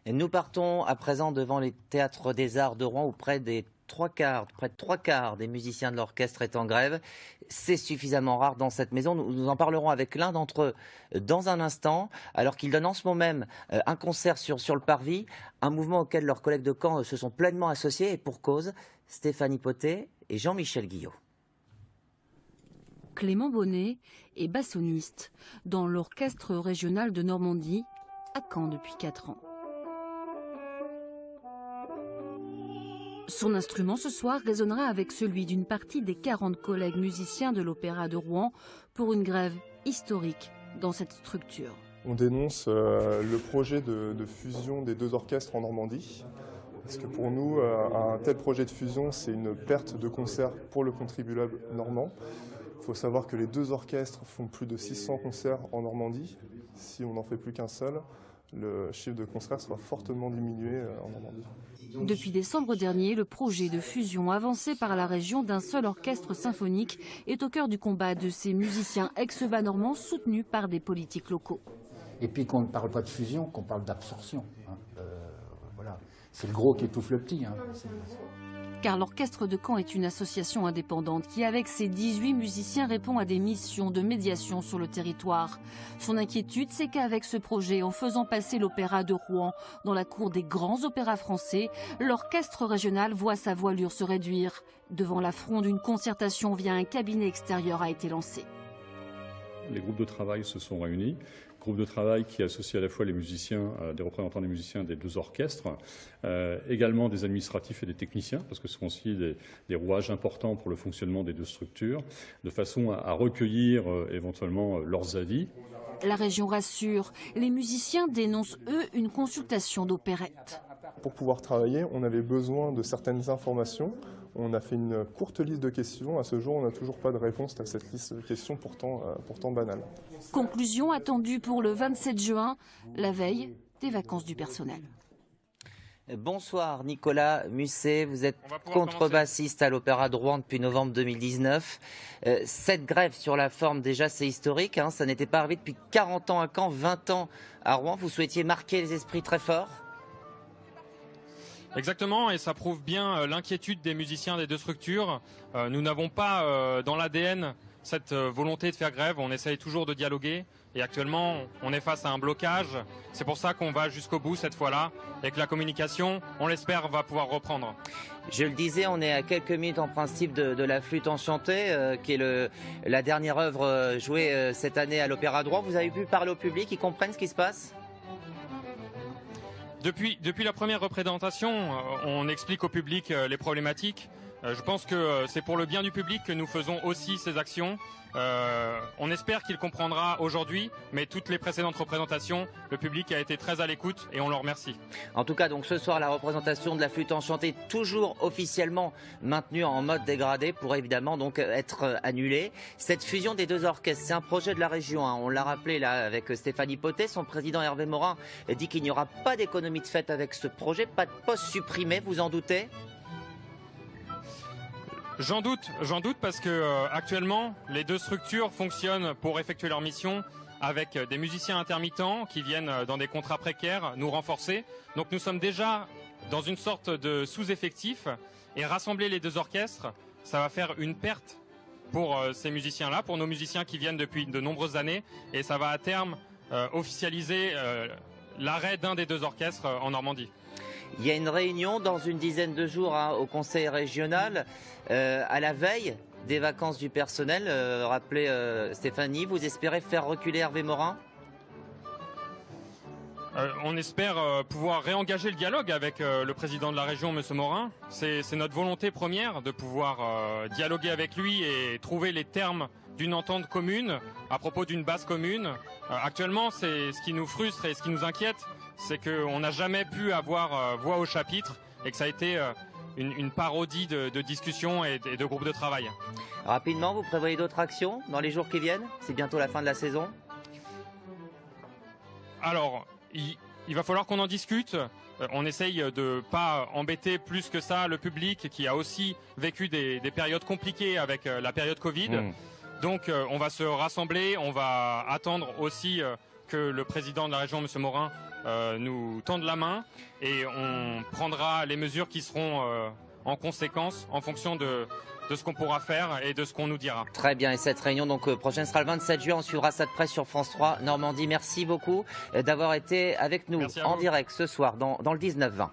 Nous partons à présent devant les théâtres des Arts de Rouen où près de trois quarts des musiciens de l'orchestre est en grève. C'est suffisamment rare dans cette maison. Nous en parlerons avec l'un d'entre eux dans un instant, alors qu'ils donnent en ce moment même un concert sur le parvis, un mouvement auquel leurs collègues de Caen se sont pleinement associés et pour cause, Stéphanie Pottet et Jean-Michel Guillot. Clément Bonnet est bassoniste dans l'orchestre régional de Normandie à Caen depuis 4 ans. Son instrument ce soir résonnera avec celui d'une partie des 40 collègues musiciens de l'Opéra de Rouen pour une grève historique dans cette structure. On dénonce le projet de fusion des deux orchestres en Normandie. Parce que pour nous, un tel projet de fusion, c'est une perte de concert pour le contribuable normand. Il faut savoir que les deux orchestres font plus de 600 concerts en Normandie. Si on n'en fait plus qu'un seul, le chiffre de concerts sera fortement diminué en Normandie. Depuis décembre dernier, le projet de fusion avancé par la région d'un seul orchestre symphonique est au cœur du combat de ces musiciens ex-bas normands soutenus par des politiques locaux. Et puis qu'on ne parle pas de fusion, qu'on parle d'absorption. Voilà. C'est le gros qui étouffe le petit. Car l'Orchestre de Caen est une association indépendante qui, avec ses 18 musiciens, répond à des missions de médiation sur le territoire. Son inquiétude, c'est qu'avec ce projet, en faisant passer l'Opéra de Rouen dans la cour des grands opéras français, l'orchestre régional voit sa voilure se réduire. Devant l'affront d'une concertation via un cabinet extérieur a été lancé. Les groupes de travail se sont réunis. Groupe de travail qui associe à la fois les musiciens, des représentants des musiciens des deux orchestres, également des administratifs et des techniciens, parce que ce sont aussi des rouages importants pour le fonctionnement des deux structures, de façon à recueillir éventuellement leurs avis. La région rassure, les musiciens dénoncent eux une consultation d'opérette. Pour pouvoir travailler, on avait besoin de certaines informations. On a fait une courte liste de questions. À ce jour, on n'a toujours pas de réponse à cette liste de questions pourtant banale. Conclusion attendue pour le 27 juin, la veille des vacances du personnel. Bonsoir Nicolas Musset, vous êtes contrebassiste à l'Opéra de Rouen depuis novembre 2019. Cette grève sur la forme, déjà c'est historique, ça n'était pas arrivé depuis 40 ans à Caen, 20 ans à Rouen. Vous souhaitiez marquer les esprits très fort ? Exactement, et ça prouve bien l'inquiétude des musiciens des deux structures. Nous n'avons pas dans l'ADN cette volonté de faire grève, on essaye toujours de dialoguer et actuellement on est face à un blocage. C'est pour ça qu'on va jusqu'au bout cette fois-là et que la communication, on l'espère, va pouvoir reprendre. Je le disais, on est à quelques minutes en principe de la flûte enchantée, qui est la dernière œuvre jouée cette année à l'Opéra de Rouen. Vous avez pu parler au public, ils comprennent ce qui se passe ? Depuis la première représentation, on explique au public les problématiques. Je pense que c'est pour le bien du public que nous faisons aussi ces actions. On espère qu'il comprendra aujourd'hui, mais toutes les précédentes représentations, le public a été très à l'écoute et on le remercie. En tout cas, donc ce soir, la représentation de la flûte enchantée, toujours officiellement maintenue en mode dégradé, pour évidemment donc être annulée. Cette fusion des deux orchestres, c'est un projet de la région. On l'a rappelé là avec Stéphanie Pottet. Son président Hervé Morin dit qu'il n'y aura pas d'économie de fait avec ce projet, pas de poste supprimé. Vous en doutez ? J'en doute parce que actuellement les deux structures fonctionnent pour effectuer leur mission avec des musiciens intermittents qui viennent dans des contrats précaires nous renforcer. Donc nous sommes déjà dans une sorte de sous-effectif et rassembler les deux orchestres, ça va faire une perte pour ces musiciens-là, pour nos musiciens qui viennent depuis de nombreuses années et ça va à terme officialiser l'arrêt d'un des deux orchestres en Normandie. Il y a une réunion dans une dizaine de jours au Conseil régional, à la veille des vacances du personnel. Rappelez Stéphanie, vous espérez faire reculer Hervé Morin ? On espère pouvoir réengager le dialogue avec le président de la région, M. Morin. C'est notre volonté première de pouvoir dialoguer avec lui et trouver les termes d'une entente commune à propos d'une base commune. Actuellement, c'est ce qui nous frustre et ce qui nous inquiète, c'est qu'on n'a jamais pu avoir voix au chapitre et que ça a été une parodie de discussions et de groupes de travail. Rapidement, vous prévoyez d'autres actions dans les jours qui viennent ? C'est bientôt la fin de la saison. Alors, il va falloir qu'on en discute. On essaye de ne pas embêter plus que ça le public qui a aussi vécu des périodes compliquées avec la période Covid. Donc on va se rassembler, on va attendre aussi que le président de la région, M. Morin, nous tendent la main et on prendra les mesures qui seront en conséquence en fonction de ce qu'on pourra faire et de ce qu'on nous dira. Très bien, et cette réunion donc prochaine sera le 27 juin, on suivra ça de près sur France 3 Normandie. Merci beaucoup d'avoir été avec nous en direct ce soir dans le 19-20.